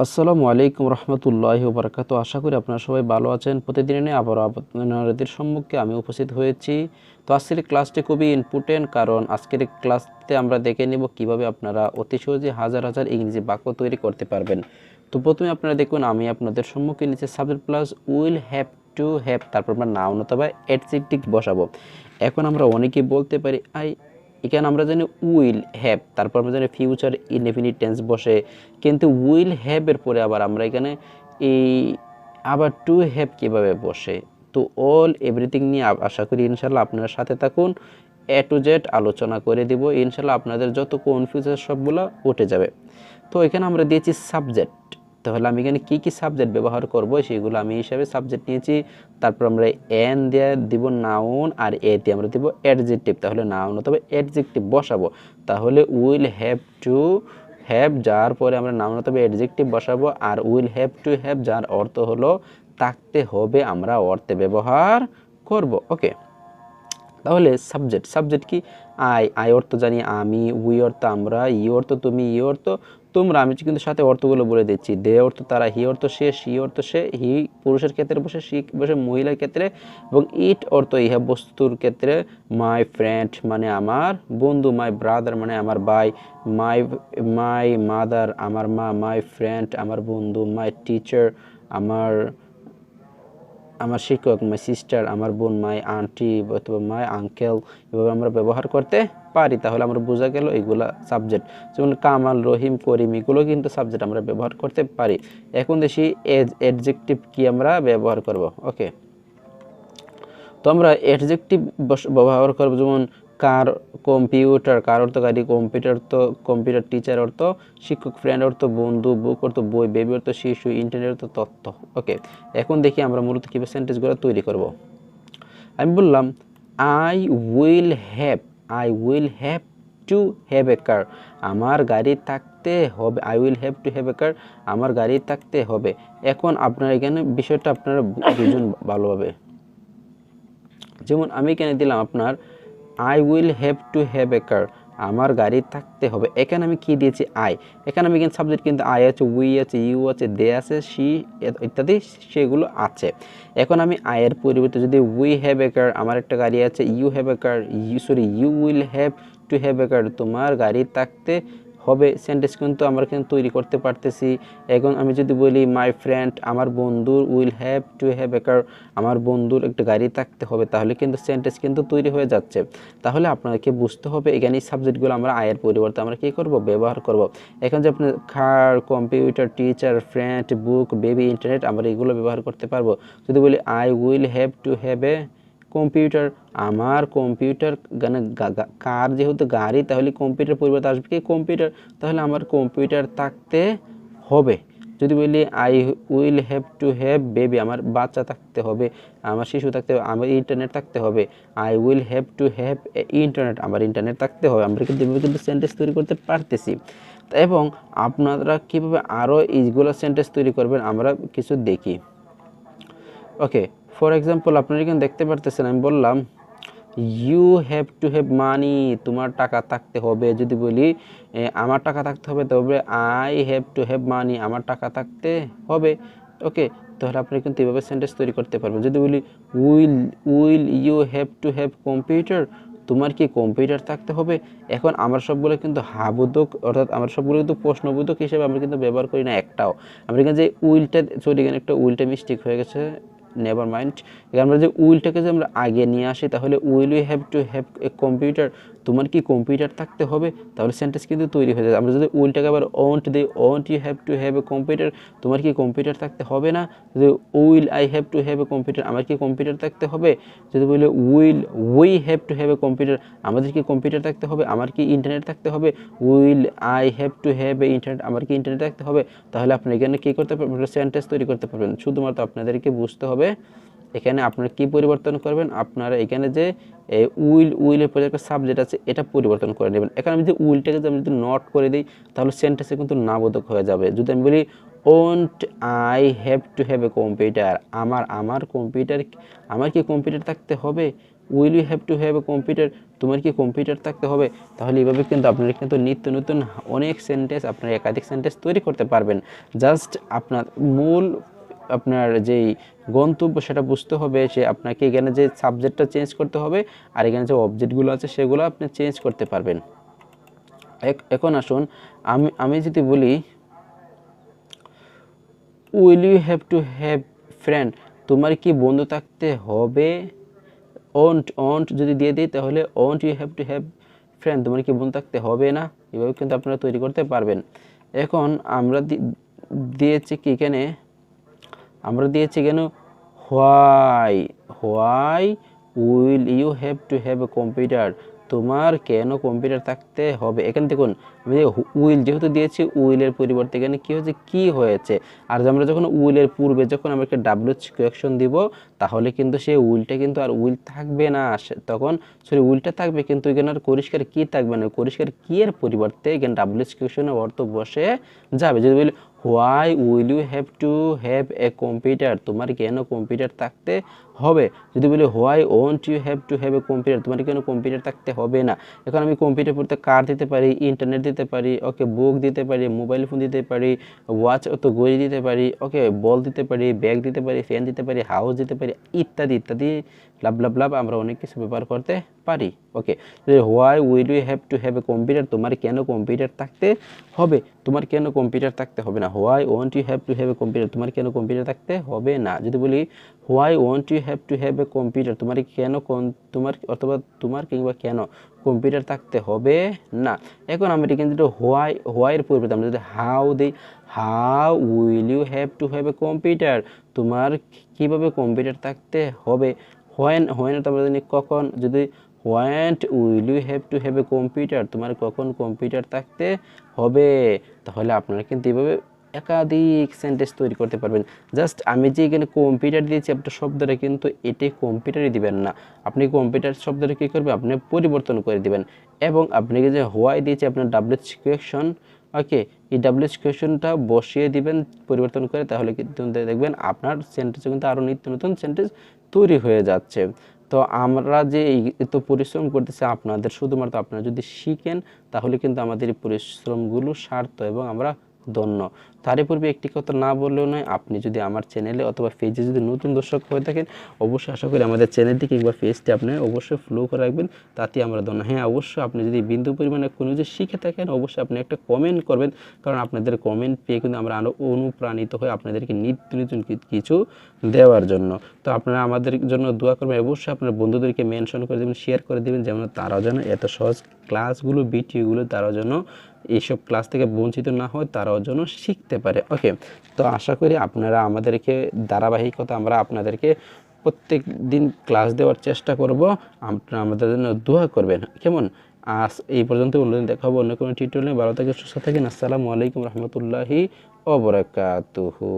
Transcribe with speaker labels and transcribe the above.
Speaker 1: আসসালামু আলাইকুম রহমতুল্লাহি ওয়া বারাকাতুহু। আশা করি আপনারা সবাই ভালো আছেন। প্রতিদিনই আবারও আপনাদের সম্মুখে আমি উপস্থিত হয়েছি। তো আজকের ক্লাসটি খুবই ইম্পর্টেন্ট, কারণ আজকের ক্লাসতে আমরা দেখে নেব কিভাবে আপনারা অতি সহজে হাজার হাজার ইংরেজি বাক্য তৈরি করতে পারবেন। তো প্রথমে আপনারা দেখুন, আমি আপনাদের সম্মুখে নিচে subject plus will have to have, তারপর আমরা নাউন অথবা অ্যাডজেক্টিভ বসাবো। এখন আমরা অনেকেই বলতে পারি এখানে আমরা জানি উইল হ্যাভ, তারপর আমরা জানি ফিউচার ইনডেফিনিট টেন্স বসে, কিন্তু উইল হ্যাভ এর পরে আবার আমরা এখানে এই আবার টু হ্যাভ কীভাবে বসে। তো অল এভরিথিং নিয়ে আশা করি ইনশাল্লাহ আপনার সাথে থাকুন, এ টু জেড আলোচনা করে দিব। ইনশাল্লাহ আপনাদের যত কনফিউশন সবগুলো উঠে যাবে। তো এখানে আমরা দিয়েছি সাবজেক্ট, তাহলে আমি এখানে কী কী সাবজেক্ট ব্যবহার করব সেগুলো আমি হিসাবে সাবজেক্ট নিয়েছি। তারপর আমরা এন দিয়ে দিব নাউন, আর এ দিয়ে আমরা দিব অ্যাডজেক্টিভ। তাহলে নাউন অথবা অ্যাডজেক্টিভ বসাবো। তাহলে উইল হ্যাভ টু হ্যাভ যার পরে আমরা নাউন অথবা অ্যাডজেক্টিভ বসাবো, আর উইল হ্যাভ টু হ্যাভ যার অর্থ হলো থাকতে হবে, আমরা অর্থে ব্যবহার করব। ওকে, তাহলে সাবজেক্ট কি? আই অর্থ জানি আমি, উই অর্থ আমরা, ই অর্থ তুমি, ই অর্থ তোমরা। আমি কিন্তু সাথে অর্থগুলো বলে দিচ্ছি। দে অর্থ তারা, হি অর্থ সে, সি অর্থ সে, হি পুরুষের ক্ষেত্রে বসে, সি বসে মহিলার ক্ষেত্রে, এবং ইট অর্থ ইহা বস্তুর ক্ষেত্রে। মাই ফ্রেন্ড মানে আমার বন্ধু, মাই ব্রাদার মানে আমার ভাই, মাই মাই মাদার আমার মা, মাই ফ্রেন্ড আমার বন্ধু, মাই টিচার আমার শিক্ষক, মাই সিস্টার আমার বোন, মাই আন্টি অথবা মাই আঙ্কেল, এভাবে আমরা ব্যবহার করতে পারি। তাহলে আমরা বোঝা গেল এগুলা সাবজেক্ট। যেমন কামাল, রহিম, করিম, এগুলো কিন্তু সাবজেক্ট আমরা ব্যবহার করতে পারি। এখন দেখি অ্যাডজেক্টিভ কি আমরা ব্যবহার করব। ওকে, তো আমরা অ্যাডজেক্টিভ ব্যবহার করব। যেমন কার, কম্পিউটার, কার অর্থ গাড়ি, কম্পিউটার তো কম্পিউটার, টিচার অর্থ শিক্ষক, ফ্রেন্ড অর্থ বন্ধু, বুক অর্থ বই, বেবি অর্থ শিশু, ইন্টারনেট অর্থ তথ্য। ওকে, এখন দেখি আমরা মূলত কীভাবে সেন্টেন্সগুলো তৈরি করব। আমি বললাম I will have to have a car, আমার গাড়ি থাকতে হবে। I will have to have a car, আমার গাড়ি থাকতে হবে। এখন আপনারা এখানে বিষয়টা আপনারা বুঝুন ভালোভাবে। যেমন আমি এখানে দিলাম আপনার I will have to have a car, আমার গাড়ি থাকতে হবে। এখানে আমি কি দিয়েছি? এখানে আমি কিন্তু সাবজেক্ট কিন্তু আই আছে, উই আছে, ইউ আছে, দে আছে, সি ইত্যাদি সেগুলো আছে। এখন আমি আয়ের পরিবর্তে যদি উই হ্যাভ এ কার, আমার একটা গাড়ি আছে, you have a car, you will have to have a car, তোমার গাড়ি থাকতে হবে, সেন্টেন্স কিন্তু আমরা কিন্তু তৈরি করতে পারতেছি। এখন আমি যদি বলি মাই ফ্রেন্ড আমার বন্ধুর will have to have a car, আমার বন্ধুর একটা গাড়ি থাকতে হবে, তাহলে কিন্তু সেন্টেন্স কিন্তু তৈরি হয়ে যাচ্ছে। তাহলে আপনাকে বুঝতে হবে এখানে সাবজেক্টগুলো আমরা আয়ের পরিবর্তে আমরা কী করব? ব্যবহার করব। এখন যে আপনার কার, কম্পিউটার, টিচার, ফ্রেন্ড, বুক, বেবি, ইন্টারনেট, আমরা এগুলো ব্যবহার করতে পারবো। যদি বলি I will have to have a computer, আমার কম্পিউটার, কার যেহেতু গাড়ি, তাহলে কম্পিউটার পরিবর্তে আসবে কি? কম্পিউটার। তাহলে আমার কম্পিউটার থাকতে হবে। যদি বলি I will have to have baby, আমার বাচ্চা থাকতে হবে, আমার শিশু থাকতে হবে, আমার ইন্টারনেট থাকতে হবে। I will have to have internet, আমার ইন্টারনেট থাকতে হবে। আমরা কিন্তু এভাবে কিন্তু সেন্টেন্স তৈরি করতে পারতেছি। এবং আপনারা কীভাবে আরও এইগুলো সেন্টেন্স তৈরি করবেন আমরা কিছু দেখি। ওকে, ফর এক্সাম্পল আপনারা কিন্তু দেখতে পারতেছেন, আমি বললাম you have to have money, তোমার টাকা থাকতে হবে। যদি বলি আমার টাকা থাকতে হবে, তবে আই হ্যাভ টু হ্যাভ মানি, আমার টাকা থাকতে হবে। ওকে, তাহলে আপনি কিন্তু এভাবে সেন্টেন্স তৈরি করতে পারবেন। যদি বলি will you have to have computer, তোমার কি কম্পিউটার থাকতে হবে। এখন আমার সবগুলো কিন্তু হাবোধক, অর্থাৎ আমার সবগুলো কিন্তু প্রশ্নবোধক হিসেবে আমরা কিন্তু ব্যবহার করি না একটাও। আমরা এখানে যে উইলটা, সরি এখানে একটা উইলটা মিস্টেক হয়ে গেছে, নেভার মাইন্ড। আমরা যে উইলটাকে যে আমরা আগে নিয়ে আসি, তাহলে will you have to have a computer, তোমার কি কম্পিউটার থাকতে হবে, তাহলে সেন্টেন্স কিন্তু তৈরি হয়ে যায়। আমরা যদি উইলটাকে আবার ওন্ট দিই, won't you have to have a computer, তোমার কি কম্পিউটার থাকতে হবে না। যদি will I have to have a computer, আমার কি কম্পিউটার থাকতে হবে। যদি বলি we have to have a computer, আমাদের কি কম্পিউটার থাকতে হবে, আমার কি ইন্টারনেট থাকতে হবে। Will I have to have A internet, আমার কি ইন্টারনেট থাকতে হবে। তাহলে আপনি এখানে কী করতে পারবেন? সেন্টেন্স তৈরি করতে পারবেন। শুধুমাত্র আপনাদেরকে বুঝতে হবে এখানে আপনারা কি পরিবর্তন করবেন। আপনারা এখানে যে উইলের পরে একটা সাবজেক্ট আছে, এটা পরিবর্তন করে নেবেন। এখানে আমি যদি উইলটাকে আমি যদি নট করে দিই, তাহলে সেন্টেন্সে কিন্তু নাবোধক হয়ে যাবে। যদি আমি বলি won't I have to have a computer, আমার কম্পিউটার, আমার কি কম্পিউটার থাকতে হবে, will you have to have a computer, তোমার কি কম্পিউটার থাকতে হবে। তাহলে এইভাবে কিন্তু আপনারা কিন্তু নিত্য নতুন অনেক সেন্টেন্স, আপনার একাধিক সেন্টেন্স তৈরি করতে পারবেন। জাস্ট আপনার মূল আপনার যেই গন্তব্য সেটা বুঝতে হবে, সে আপনাকে এখানে যে সাবজেক্টটা চেঞ্জ করতে হবে আর এখানে যে অবজেক্টগুলো আছে সেগুলো আপনি চেঞ্জ করতে পারবেন। এখন আসুন আমি যদি বলি will you have to have friend, তোমার কি বন্ধু থাকতে হবে। ওন্ট যদি দিয়ে দিই তাহলে won't you have to have friend, তোমার কি বন্ধু থাকতে হবে না। এভাবে কিন্তু আপনারা তৈরি করতে পারবেন। এখন আমরা দিয়েছি কি এখানে, আমরা দিয়েছি কেন why, why will you have to have a computer, তোমার কেন কম্পিউটার থাকতে হবে। এখানে দেখুন আমি উইল যেহেতু দিয়েছি, উইলের পরিবর্তে এখানে কী হয়েছে, কি হয়েছে। আর আমরা যখন উইলের পূর্বে যখন আমরা একটা ডাব্লিউএইচ কোয়েকশন দিব, তাহলে কিন্তু সেই উইলটা কিন্তু আর উইল থাকবে না, তখন সরি উইলটা থাকবে কিন্তু এখানে আর পরিষ্কার কি থাকবে না। পরিষ্কার কি এর পরিবর্তে এখানে ডাব্লিউএইচ কোয়েকশনের অর্থ বসে যাবে। যদি বলি why will you have to have a computer, তোমার কেন কম্পিউটার থাকতে হবে। যদি বলি why won't you have to have a computer, তোমার কেন কম্পিউটার থাকতে হবে না। এখন আমি কম্পিউটার পড়তে কার দিতে পারি, ইন্টারনেট দিতে পারি, ওকে বুক দিতে পারি, মোবাইল ফোন দিতে পারি, ওয়াচ অত ঘড়ি দিতে পারি, ওকে বল দিতে পারি, ব্যাগ দিতে পারি, ফ্যান দিতে পারি, হাউস দিতে পারি, ইত্যাদি ইত্যাদি লাভ লাভ লাভ আমরা অনেক কিছু ব্যবহার করতে পারি। Okay, why will you have to have a computer, তোমার কেন কম্পিউটার থাকতে হবে, তোমার কেন কম্পিউটার থাকতে হবে না। Why won't you have to have a computer, তোমার কেন কম্পিউটার থাকতে হবে না। যদি বলি why won't you have to have a computer, তোমার কেন তোমার অথবা তোমার কিংবা কেন কম্পিউটার থাকতে হবে না। এখন আমরা কিন্তু হোয়াইয়ের পরিবর্তে আমরা যদি হাউ দিই, how will you have to have a computer, তোমার কীভাবে কম্পিউটার থাকতে হবে। হোয়েন তো আমরা জানি কখন, যদি when will you have to have a computer, তোমার কখন কম্পিউটার থাকতে হবে। তাহলে আপনারা কিন্তু এইভাবে একাধিক সেন্টেন্স তৈরি করতে পারবেন। জাস্ট আমি যে এখানে কম্পিউটার দিয়েছি আপনার শব্দটা কিন্তু এটি কম্পিউটারই দিবেন না, আপনি কম্পিউটার শব্দটা কী করবেন, আপনি পরিবর্তন করে দিবেন। এবং আপনাকে যে হোয়াই দিয়েছি আপনার ডাব্লিউএইচ কোয়েকশন, ওকে এই ডাব্লিউএইচ কোয়েকশনটা বসিয়ে দিবেন পরিবর্তন করে, তাহলে কিন্তু দেখবেন আপনার সেন্টেন্সে কিন্তু আরও নিত্য নতুন সেন্টেন্স তৈরি হয়ে যাচ্ছে। তো আমরা যে এত পরিশ্রম করতেছি আপনাদের, শুধুমাত্র আপনারা যদি শিখেন তাহলে কিন্তু আমাদের এই পরিশ্রমগুলো সার্থক এবং আমরা ধন্য। তারই পূর্বে একটি কথা না বললেও নয়, আপনি যদি আমার চ্যানেলে অথবা পেজে যদি নতুন দর্শক হয়ে থাকেন, অবশ্যই আশা করি আমাদের চ্যানেলটি কিংবা পেজটি আপনি অবশ্যই ফলো করে রাখবেন, তাতে আমরা ধন্য। হ্যাঁ, অবশ্যই আপনি যদি বিন্দু পরিমাণে কোনো কিছু শিখে থাকেন অবশ্যই আপনি একটা কমেন্ট করবেন, কারণ আপনাদের কমেন্ট পেয়ে কিন্তু আমরা আরও অনুপ্রাণিত হয়ে আপনাদেরকে নিত্য নতুন কিছু দেওয়ার জন্য। তো আপনারা আমাদের জন্য দোয়া করবেন, অবশ্যই আপনার বন্ধুদেরকে মেনশন করে দেবেন, শেয়ার করে দেবেন, যেমন তারাও যেন এত সহজ ক্লাসগুলো ভিডিওগুলো তারাও যেন এইসব ক্লাস থেকে বঞ্চিত না হয়, তারাও যেন শিখতে পারে। ওকে, তো আশা করি আপনারা আমাদেরকে ধারাবাহিকতা আমরা আপনাদেরকে প্রত্যেক দিন ক্লাস দেওয়ার চেষ্টা করব, আপনারা আমাদের জন্য দোয়া করবেন। কেমন, আজ এই পর্যন্ত, অন্যদিন দেখা হবে অন্য কোনো টিউটোরিয়ালে। ভালো থাকেন, সুস্থ থাকেন। আসসালামু আলাইকুম রহমতুল্লাহি ওয়া বারাকাতুহু।